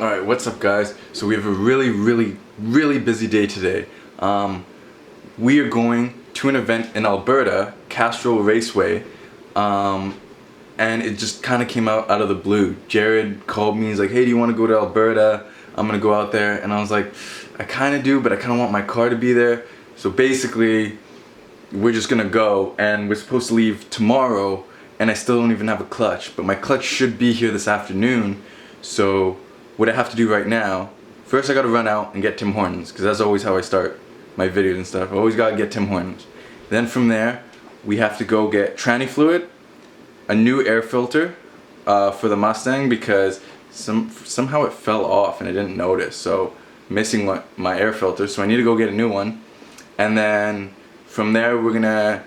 Alright, what's up guys? So we have a really busy day today. We are going to an event in Alberta, Castro Raceway, and it just kind of came out of the blue. Jared called me, he's like, hey, do you want to go to Alberta? I'm gonna go out there. And I was like, I kind of do, but I kind of want my car to be there. So basically, we're just gonna go, and we're supposed to leave tomorrow, and I still don't even have a clutch, but my clutch should be here this afternoon. So what I have to do right now, first I gotta run out and get Tim Hortons, because that's always how I start my videos and stuff. I always gotta get Tim Hortons. Then from there, we have to go get tranny fluid, a new air filter for the Mustang, because somehow it fell off and I didn't notice. So missing my air filter, so I need to go get a new one. And then from there we're gonna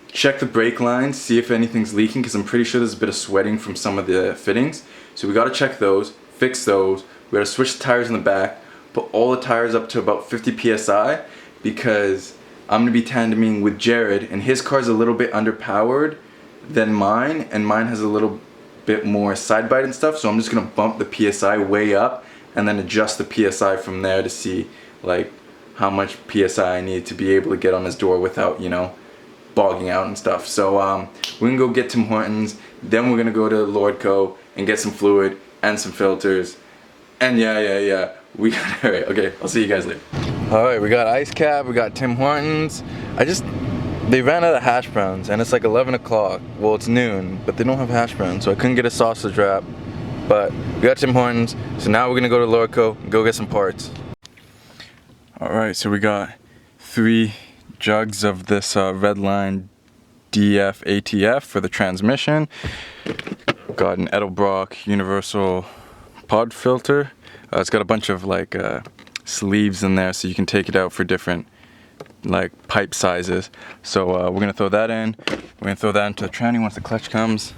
check the brake lines, see if anything's leaking, because I'm pretty sure there's a bit of sweating from some of the fittings. So we gotta check those, fix those. We gotta switch the tires in the back, put all the tires up to about 50 psi, because I'm gonna be tandeming with Jared, and his car's a little bit underpowered than mine, and mine has a little bit more side bite and stuff. So I'm just gonna bump the PSI way up and then adjust the PSI from there to see like how much PSI I need to be able to get on his door without, you know, bogging out and stuff. So we're gonna go get Tim Hortons, then we're gonna go to Lordco and get some fluid and some filters. And yeah, we got alright, okay, I'll see you guys later. Alright, we got Ice Cap, we got Tim Hortons. They ran out of hash browns, and it's like 11 o'clock. Well, it's noon, but they don't have hash browns, so I couldn't get a sausage wrap. But we got Tim Hortons, so now we're gonna go to Lordco and go get some parts. Alright, so we got 3 jugs of this Redline DF ATF for the transmission. Got an Edelbrock universal pod filter. It's got a bunch of like sleeves in there, so you can take it out for different like pipe sizes. So we're gonna throw that in. We're gonna throw that into the tranny once the clutch comes.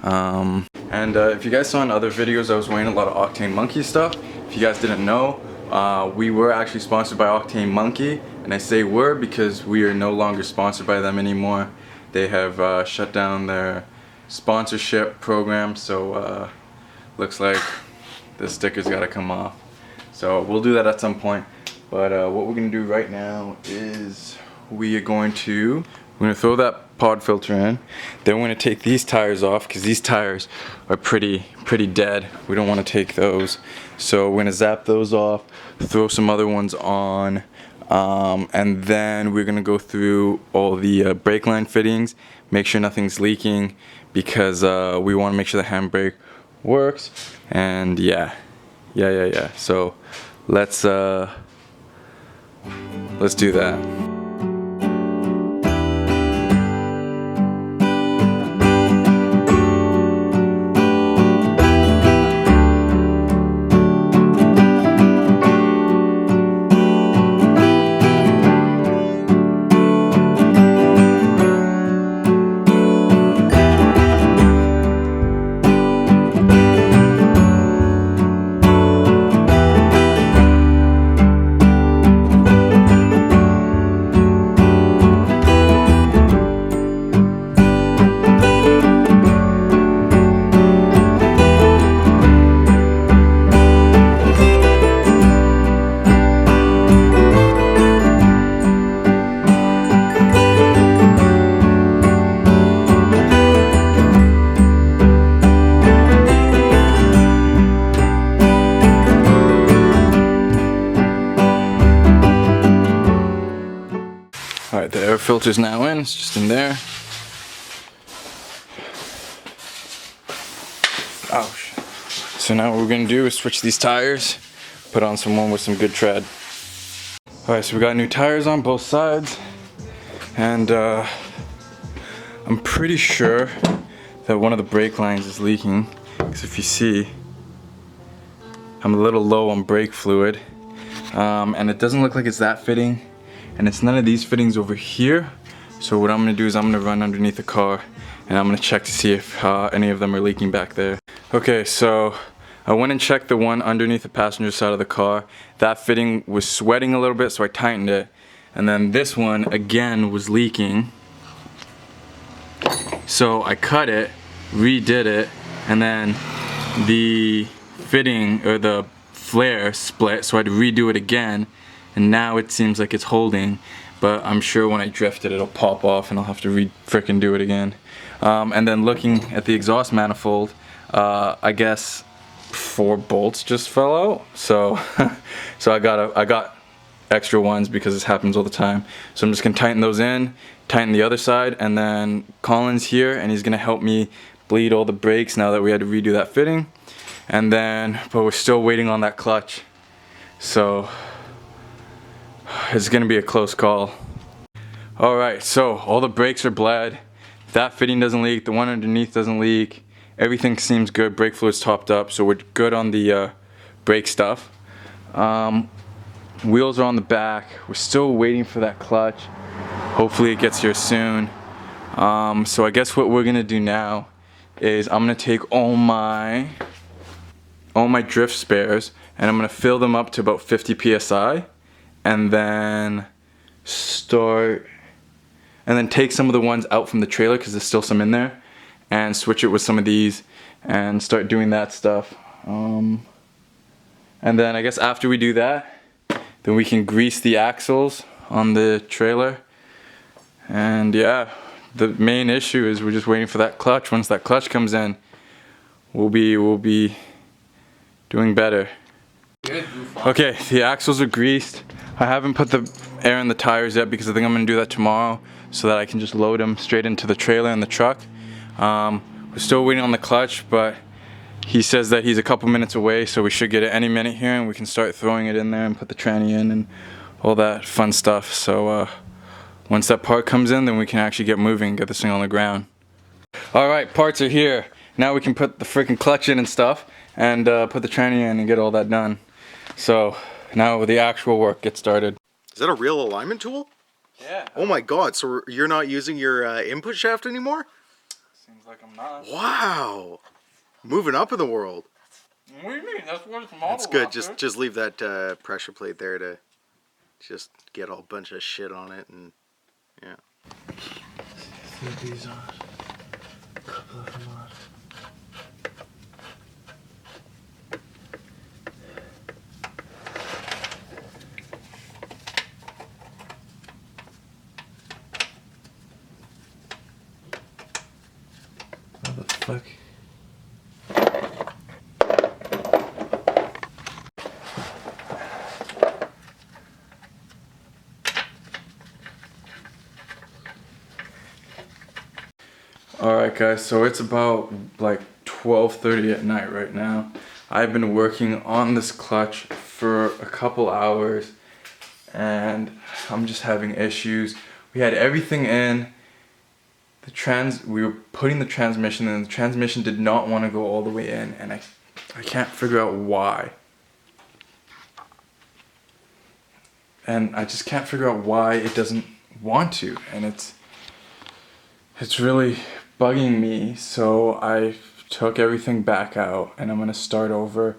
And if you guys saw in other videos, I was wearing a lot of Octane Monkey stuff. If you guys didn't know, we were actually sponsored by Octane Monkey, and I say were because we are no longer sponsored by them anymore. They have shut down their sponsorship program, so looks like the sticker's got to come off. So we'll do that at some point. But what we're gonna do right now is we're gonna throw that pod filter in. Then we're gonna take these tires off, because these tires are pretty dead. We don't want to take those. So we're gonna zap those off, throw some other ones on, and then we're gonna go through all the brake line fittings, make sure nothing's leaking, because we want to make sure the handbrake works. And yeah. So let's do that. Alright, the air filter's now in, it's just in there. Oh shit. So now what we're gonna do is switch these tires, put on one with some good tread. Alright, so we got new tires on both sides, and I'm pretty sure that one of the brake lines is leaking, because if you see, I'm a little low on brake fluid, and it doesn't look like it's that fitting. And it's none of these fittings over here. So what I'm gonna do is I'm gonna run underneath the car, and I'm gonna check to see if any of them are leaking back there. Okay, so I went and checked the one underneath the passenger side of the car. That fitting was sweating a little bit, so I tightened it. And then this one again was leaking. So I cut it, redid it, and then the fitting, or the flare split, so I had to redo it again, and now it seems like it's holding, but I'm sure when I drift it, it'll pop off and I'll have to frickin' do it again. And then looking at the exhaust manifold, I guess 4 bolts just fell out, so so I got extra ones because this happens all the time. So I'm just gonna tighten those in, tighten the other side, and then Colin's here and he's gonna help me bleed all the brakes now that we had to redo that fitting. And then, but we're still waiting on that clutch, so it's gonna be a close call. Alright, so all the brakes are bled, that fitting doesn't leak, the one underneath doesn't leak, everything seems good, brake fluid's topped up, so we're good on the brake stuff. Wheels are on the back, we're still waiting for that clutch, hopefully it gets here soon. So I guess what we're gonna do now is I'm gonna take all my drift spares and I'm gonna fill them up to about 50 psi, and then take some of the ones out from the trailer because there's still some in there, and switch it with some of these and start doing that stuff. And then I guess after we do that, then we can grease the axles on the trailer. And yeah, the main issue is we're just waiting for that clutch. Once that clutch comes in, we'll be doing better. Okay, the axles are greased. I haven't put the air in the tires yet because I think I'm gonna do that tomorrow so that I can just load them straight into the trailer and the truck. We're still waiting on the clutch, but he says that he's a couple minutes away, so we should get it any minute here and we can start throwing it in there and put the tranny in and all that fun stuff. So once that part comes in, then we can actually get moving and get this thing on the ground. Alright, parts are here. Now we can put the freaking clutch in and stuff and put the tranny in and get all that done. So now the actual work gets started. Is that a real alignment tool? Yeah. Oh my god, so you're not using your input shaft anymore? Seems like I'm not. Wow. Moving up in the world. What do you mean? That's what it's modeled. That's good. After. Just leave that pressure plate there to just get a whole bunch of shit on it, and yeah. These on. A couple of them on. What the fuck? Alright guys, so it's about like 12:30 at night right now. I've been working on this clutch for a couple hours and I'm just having issues. We had everything in. We were putting the transmission in, the transmission did not want to go all the way in, and I can't figure out why. And I just can't figure out why it doesn't want to, and it's really bugging me. So I took everything back out and I'm gonna start over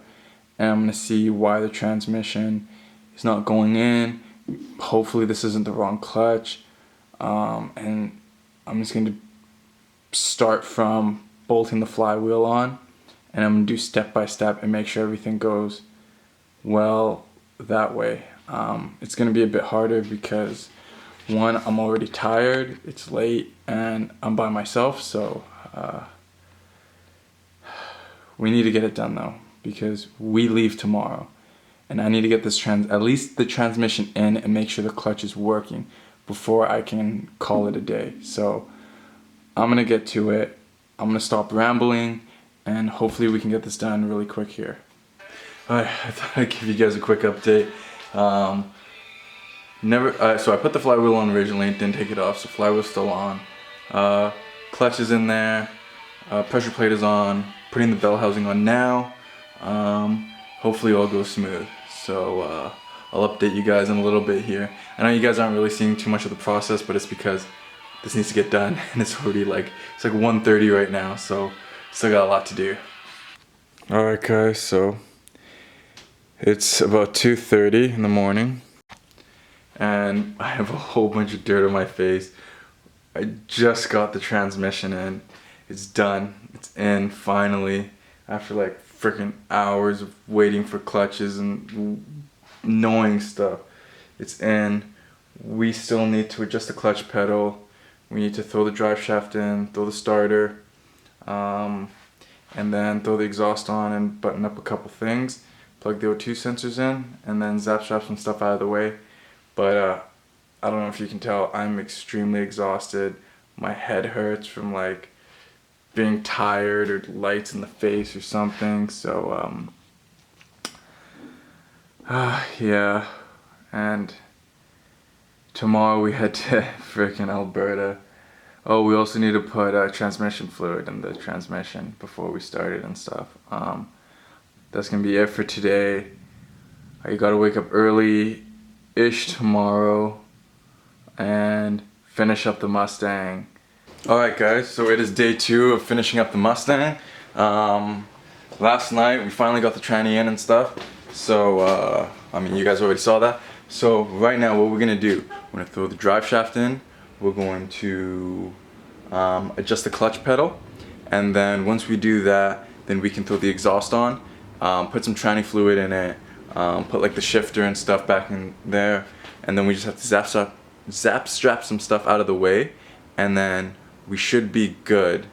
and I'm gonna see why the transmission is not going in. Hopefully this isn't the wrong clutch, and I'm just going to start from bolting the flywheel on, and I'm going to do step by step and make sure everything goes well that way. It's going to be a bit harder because one, I'm already tired, it's late, and I'm by myself, so we need to get it done though, because we leave tomorrow. And I need to get this at least the transmission in and make sure the clutch is working before I can call it a day. So I'm gonna get to it. I'm gonna stop rambling and hopefully we can get this done really quick here. Alright, I thought I'd give you guys a quick update. So I put the flywheel on originally, didn't take it off, so flywheel's still on. Clutch is in there, pressure plate is on, putting the bell housing on now. Hopefully all goes smooth. So I'll update you guys in a little bit here. I know you guys aren't really seeing too much of the process, but it's because this needs to get done and it's already it's like 1:30 right now, so still got a lot to do. Alright guys, so it's about 2:30 in the morning and I have a whole bunch of dirt on my face. I just got the transmission in. It's done. It's in finally after like freaking hours of waiting for clutches and knowing stuff. It's in. We still need to adjust the clutch pedal. We need to throw the drive shaft in, throw the starter, and then throw the exhaust on and button up a couple things. Plug the O2 sensors in, and then zap strap some stuff out of the way. But I don't know if you can tell, I'm extremely exhausted. My head hurts from like being tired or lights in the face or something. So yeah, and tomorrow we head to freaking Alberta. Oh, we also need to put transmission fluid in the transmission before we start it and stuff. That's gonna be it for today. You gotta wake up early-ish tomorrow and finish up the Mustang. Alright guys, so it is day 2 of finishing up the Mustang. Last night we finally got the tranny in and stuff. So, I mean, you guys already saw that. So right now what we're gonna do, we're gonna throw the drive shaft in. We're going to adjust the clutch pedal. And then once we do that, then we can throw the exhaust on. Put some tranny fluid in it. Put like the shifter and stuff back in there. And then we just have to zap strap some stuff out of the way. And then we should be good.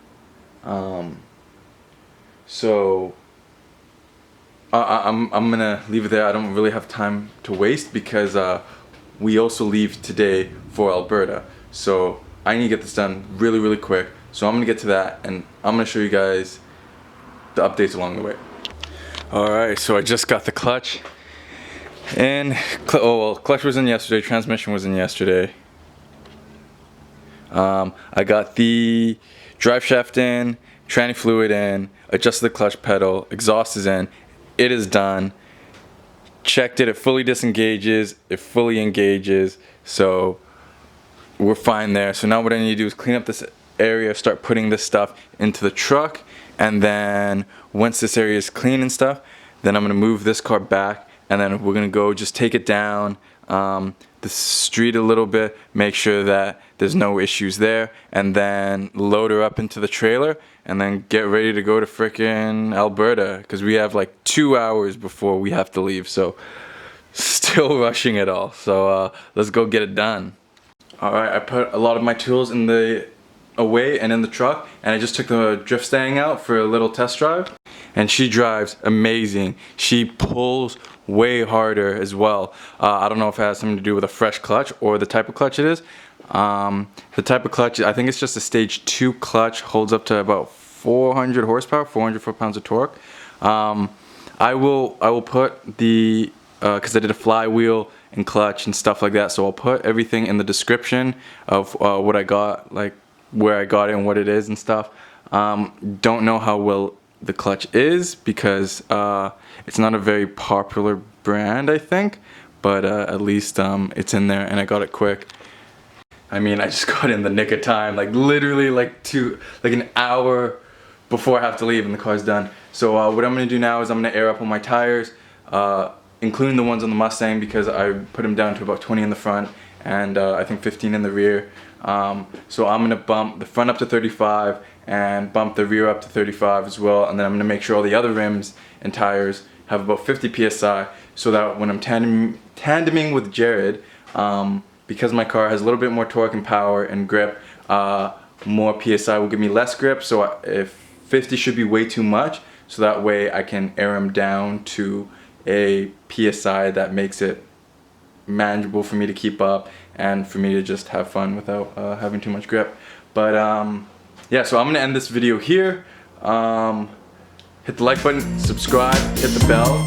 So I'm gonna leave it there. I don't really have time to waste because we also leave today for Alberta. So I need to get this done really, really quick. So I'm gonna get to that and I'm gonna show you guys the updates along the way. Alright, so I just got the clutch. And clutch was in yesterday, transmission was in yesterday. I got the drive shaft in, tranny fluid in, adjusted the clutch pedal, exhaust is in, it is done. Checked it fully disengages, it fully engages, so we're fine there. So now what I need to do is clean up this area, start putting this stuff into the truck, and then once this area is clean and stuff, then I'm gonna move this car back, and then we're gonna go just take it down the street a little bit, make sure that there's no issues there, and then load her up into the trailer, and then get ready to go to frickin' Alberta, because we have like 2 hours before we have to leave, so still rushing it all. So let's go get it done. Alright, I put a lot of my tools in the away and in the truck, and I just took the drift stang out for a little test drive, and she drives amazing. She pulls way harder as well. I don't know if it has something to do with a fresh clutch or the type of clutch it is. The type of clutch, I think it's just a stage 2 clutch, holds up to about 400 horsepower, 400 foot-pounds of torque. I will put the, because I did a flywheel and clutch and stuff like that, so I'll put everything in the description of what I got, like where I got it and what it is and stuff. Don't know how well the clutch is because it's not a very popular brand, I think, but at least it's in there and I got it quick. I mean, I just got in the nick of time, like literally like an hour before I have to leave and the car's done. So what I'm gonna do now is I'm gonna air up all my tires, including the ones on the Mustang, because I put them down to about 20 in the front and I think 15 in the rear. So I'm gonna bump the front up to 35 and bump the rear up to 35 as well, and then I'm gonna make sure all the other rims and tires have about 50 psi, so that when I'm tandeming with Jared, because my car has a little bit more torque and power and grip, more psi will give me less grip. So if 50 should be way too much, so that way I can air him down to a psi that makes it manageable for me to keep up and for me to just have fun without having too much grip. But yeah, so I'm gonna end this video here. Hit the like button, subscribe, hit the bell.